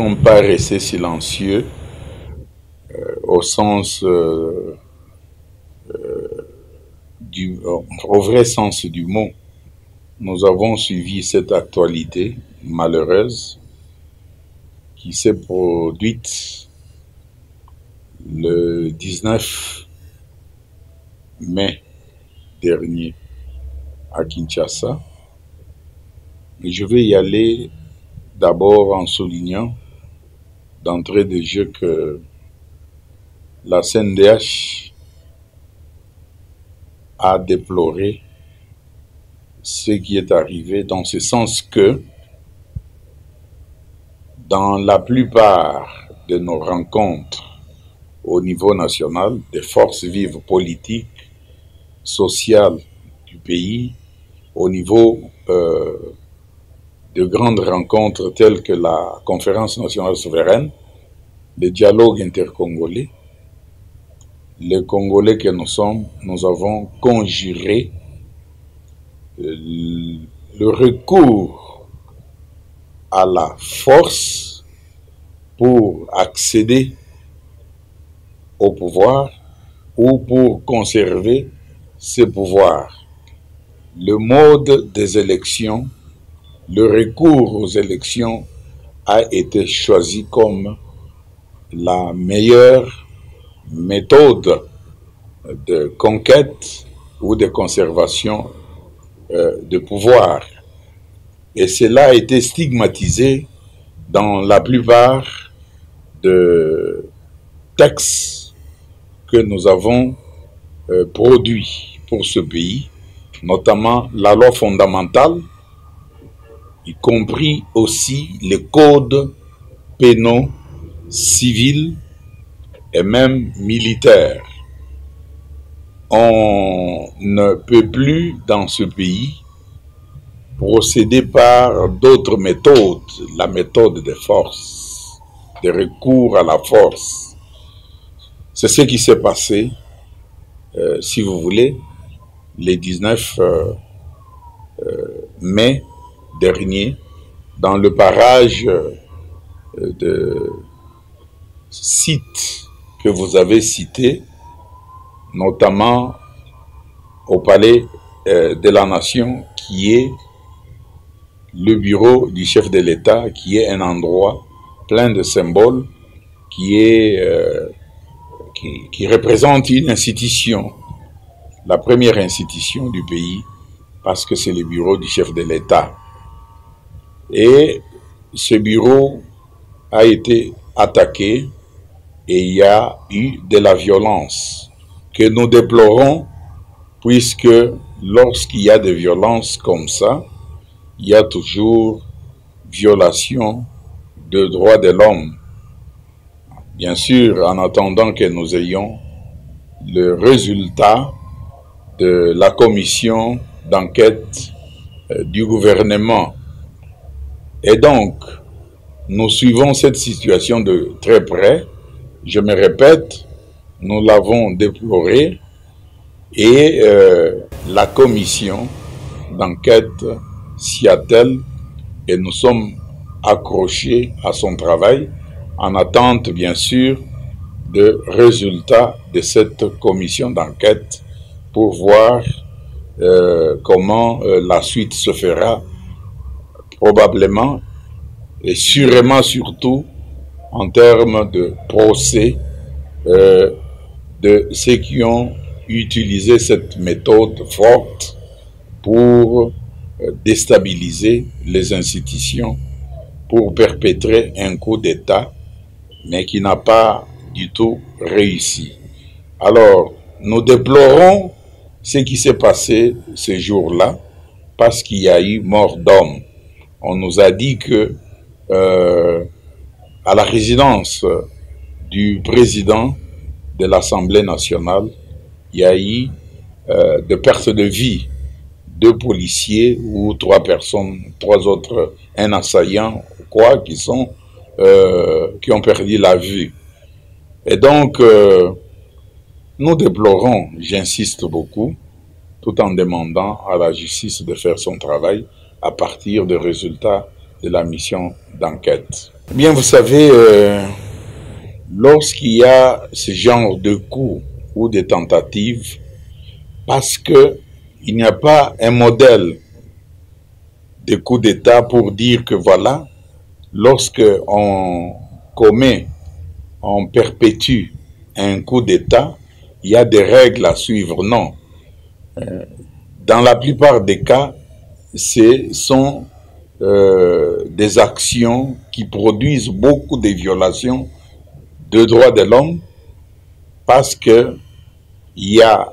sommes pas restés silencieux au sens, au vrai sens du mot. Nous avons suivi cette actualité malheureuse qui s'est produite le 19 mai dernier à Kinshasa. Et je vais y aller d'abord en soulignant d'entrée de jeu que la CNDH a déploré ce qui est arrivé, dans ce sens que dans la plupart de nos rencontres au niveau national, des forces vives politiques, sociales du pays, au niveau de grandes rencontres telles que la Conférence nationale souveraine, le dialogue intercongolais, les Congolais que nous sommes, nous avons conjuré le recours à la force pour accéder au pouvoir ou pour conserver ce pouvoir. Le mode des élections, le recours aux élections a été choisi comme la meilleure méthode de conquête ou de conservation de pouvoir. Et cela a été stigmatisé dans la plupart des textes que nous avons produits pour ce pays, notamment la loi fondamentale, y compris aussi les codes pénaux, civils et même militaires. On ne peut plus dans ce pays procéder par d'autres méthodes, la méthode de force, de recours à la force. C'est ce qui s'est passé, si vous voulez, le 19 mai dernier, dans le barrage de sites que vous avez cités, notamment au Palais de la Nation, qui est le bureau du chef de l'État, qui est un endroit plein de symboles, qui représente une institution, la première institution du pays, parce que c'est le bureau du chef de l'État. Et ce bureau a été attaqué et il y a eu de la violence que nous déplorons, puisque lorsqu'il y a des violences comme ça, il y a toujours violation de droits de l'homme. Bien sûr, en attendant que nous ayons le résultat de la commission d'enquête du gouvernement. Et donc, nous suivons cette situation de très près. Je me répète, nous l'avons déploré et la commission d'enquête s'y attelle et nous sommes accrochés à son travail en attente, bien sûr, de résultats de cette commission d'enquête pour voir comment la suite se fera, probablement et sûrement surtout en termes de procès de ceux qui ont utilisé cette méthode forte pour déstabiliser les institutions, pour perpétrer un coup d'État, mais qui n'a pas du tout réussi. Alors, nous déplorons ce qui s'est passé ces jours-là, parce qu'il y a eu mort d'homme. On nous a dit que à la résidence du président de l'Assemblée nationale, il y a eu des pertes de vie, 2 policiers ou 3 personnes, 3 autres, un assaillant, quoi, qui ont perdu la vue. Et donc, nous déplorons, j'insiste beaucoup, tout en demandant à la justice de faire son travail à partir de résultats de la mission d'enquête. Bien, vous savez, lorsqu'il y a ce genre de coups ou de tentatives, parce qu'il n'y a pas un modèle de coup d'État pour dire que voilà, lorsque on commet, on perpétue un coup d'État, il y a des règles à suivre. Non. Dans la plupart des cas, ce sont des actions qui produisent beaucoup de violations de droits de l'homme parce que il y a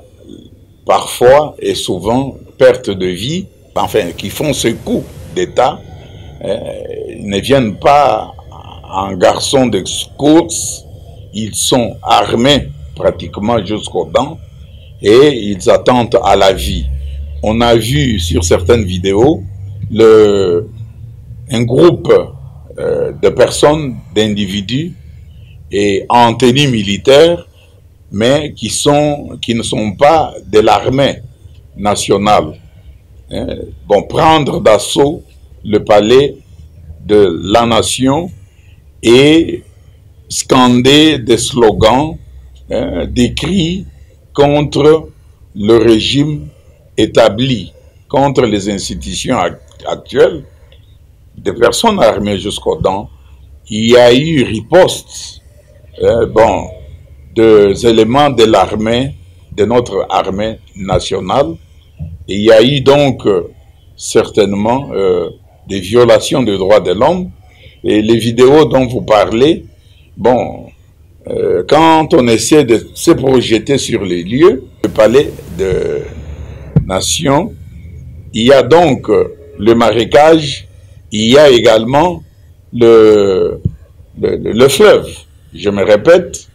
parfois et souvent perte de vie, enfin, qui font ce coup d'État, ils ne viennent pas en garçons de course, ils sont armés pratiquement jusqu'aux dents et ils attendent à la vie. On a vu sur certaines vidéos un groupe de personnes, d'individus et en tenue militaire, mais qui ne sont pas de l'armée nationale. Bon, prendre d'assaut le palais de la nation et scander des slogans, des cris contre le régime établi, contre les institutions actuelles, des personnes armées jusqu'aux dents. Il y a eu riposte, des éléments de l'armée, de notre armée nationale. Et il y a eu donc certainement des violations des droits de l'homme. Et les vidéos dont vous parlez, bon, quand on essaie de se projeter sur les lieux, le palais de nation, il y a donc le marécage, il y a également le fleuve, je me répète,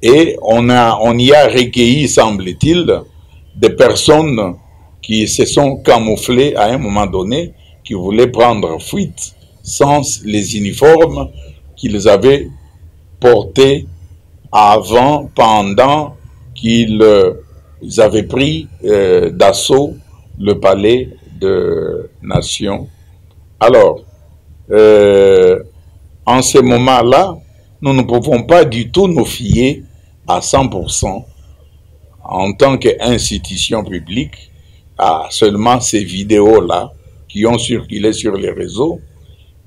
et on y a recueilli, semble-t-il, des personnes qui se sont camouflées à un moment donné, qui voulaient prendre fuite sans les uniformes qu'ils avaient portés avant, pendant qu'ils avaient pris d'assaut le palais de nation. Alors, en ce moment-là, nous ne pouvons pas du tout nous fier à 100% en tant qu'institution publique à seulement ces vidéos-là qui ont circulé sur les réseaux,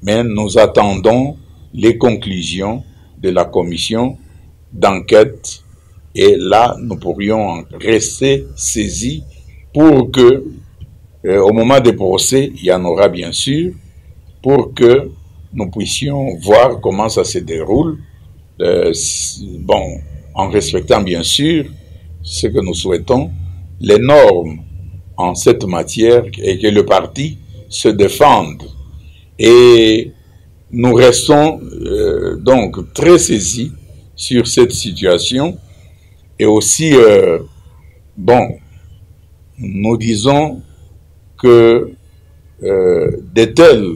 mais nous attendons les conclusions de la commission d'enquête et là, nous pourrions rester saisis pour que, au moment des procès, il y en aura bien sûr, pour que nous puissions voir comment ça se déroule, en respectant bien sûr ce que nous souhaitons, les normes en cette matière et que le parti se défende. Et nous restons donc très saisis sur cette situation et aussi, nous disons que de telles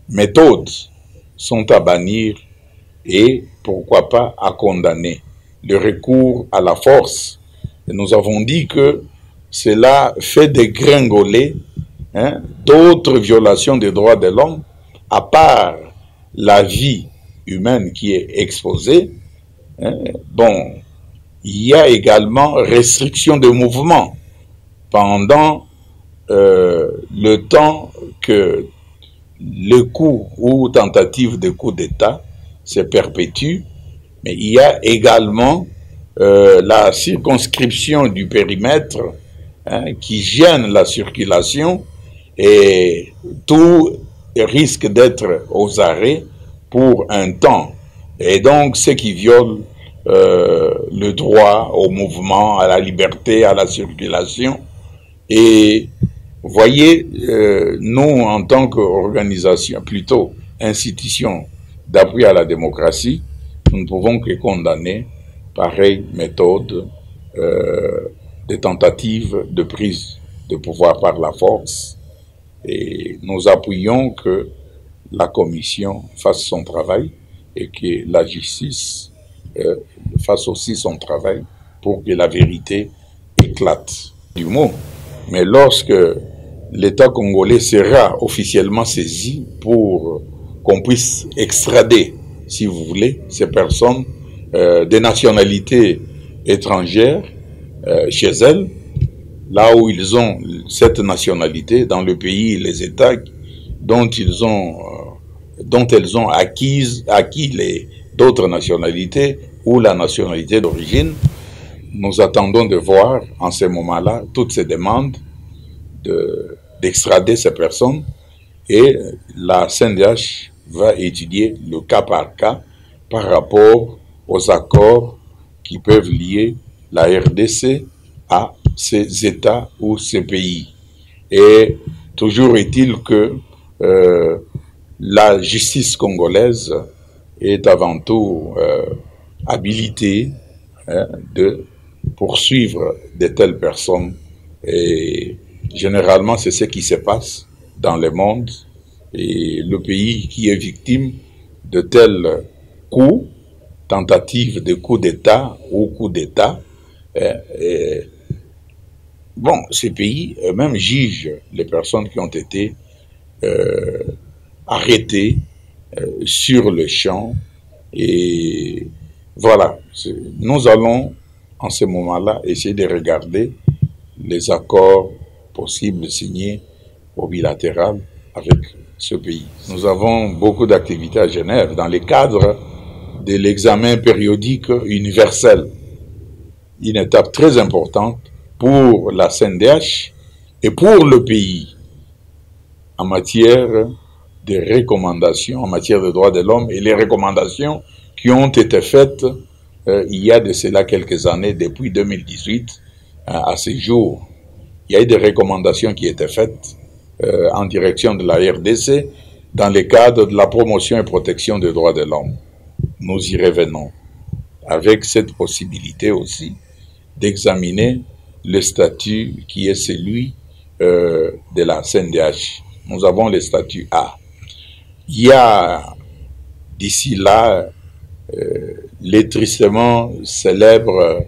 méthodes sont à bannir et pourquoi pas à condamner. Le recours à la force, et nous avons dit que cela fait dégringoler d'autres violations des droits de l'homme, à part la vie humaine qui est exposée. Il y a également restriction de mouvement pendant le temps que le coup ou tentative de coup d'État se perpétue, mais il y a également la circonscription du périmètre qui gêne la circulation et tout risque d'être aux arrêts pour un temps. Et donc, ce qui viole le droit au mouvement, à la liberté, à la circulation. Et vous voyez, nous, en tant qu'organisation, plutôt institution d'appui à la démocratie, nous ne pouvons que condamner pareille méthode de tentative de prise de pouvoir par la force. Et nous appuyons que la commission fasse son travail et que la justice fasse aussi son travail pour que la vérité éclate du mot. Mais lorsque l'État congolais sera officiellement saisi pour qu'on puisse extrader, si vous voulez, ces personnes de nationalité étrangère chez elles, là où ils ont cette nationalité, dans le pays, les États dont elles ont acquis d'autres nationalités ou la nationalité d'origine. Nous attendons de voir en ce moment-là toutes ces demandes d'extrader ces personnes et la CNDH va étudier le cas par cas par rapport aux accords qui peuvent lier la RDC à ces États ou ces pays. Et toujours est-il que la justice congolaise est avant tout habilitée de poursuivre de telles personnes. Et généralement, c'est ce qui se passe dans le monde. Et le pays qui est victime de tels coups, tentatives de coup d'État ou coup d'État, bon, ces pays eux-mêmes jugent les personnes qui ont été arrêtées sur le champ. Et voilà, nous allons en ce moment-là essayer de regarder les accords possibles signés au bilatéral avec ce pays. Nous avons beaucoup d'activités à Genève dans le cadre de l'examen périodique universel, une étape très importante pour la CNDH et pour le pays en matière de recommandations, en matière de droits de l'homme et les recommandations qui ont été faites il y a de cela quelques années, depuis 2018 à ce jour. Il y a eu des recommandations qui étaient faites en direction de la RDC dans le cadre de la promotion et protection des droits de l'homme. Nous y revenons avec cette possibilité aussi d'examiner le statut qui est celui de la CNDH. Nous avons le statut A. Il y a d'ici là les tristement célèbres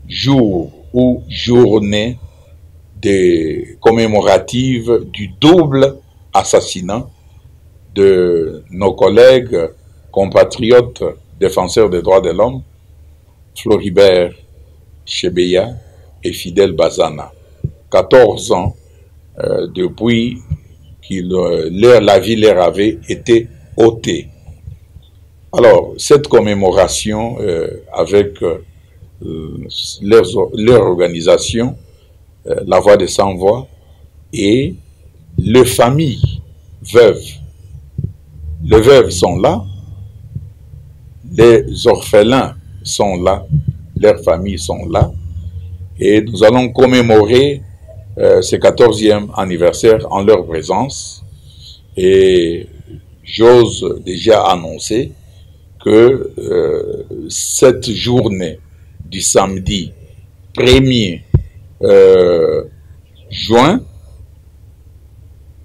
jours ou journées commémoratives du double assassinat de nos collègues, compatriotes, défenseurs des droits de l'homme, Floribert Chebeya et Fidel Bazana. 14 ans depuis que la vie leur avait été ôtée. Alors, cette commémoration avec leur organisation, La Voix des Sans-Voix, et les familles veuves. Les veuves sont là, les orphelins sont là, leurs familles sont là, et nous allons commémorer ce 14e anniversaire en leur présence. Et j'ose déjà annoncer que cette journée du samedi 1er juin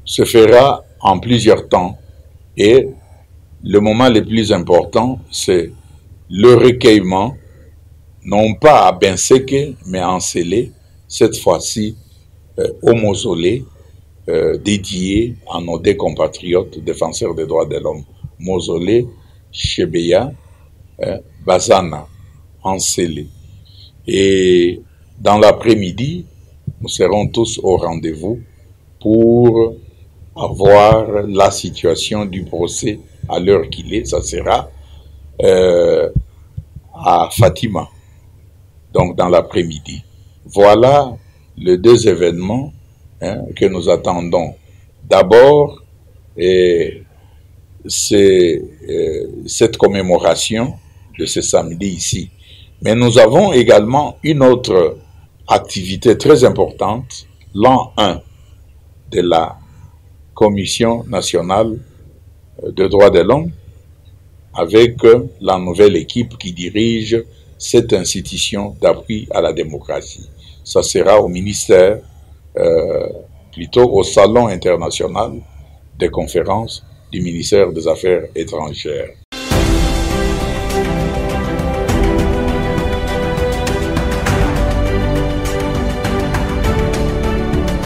se fera en plusieurs temps, et le moment le plus important, c'est le recueillement, non pas à Benseke, mais à Nsele, cette fois-ci au mausolée dédié à nos deux compatriotes défenseurs des droits de l'homme, mausolée Chebeya Bazana, Nsele. Et dans l'après-midi, nous serons tous au rendez-vous pour avoir la situation du procès à l'heure qu'il est. Ça sera à Fatima, donc dans l'après-midi. Voilà les deux événements que nous attendons. D'abord, c'est cette commémoration de ce samedi ici. Mais nous avons également une autre activité très importante, l'an 1 de la Commission nationale de droits de l'homme, avec la nouvelle équipe qui dirige cette institution d'appui à la démocratie. Ça sera au ministère, plutôt au Salon international des conférences du ministère des Affaires étrangères.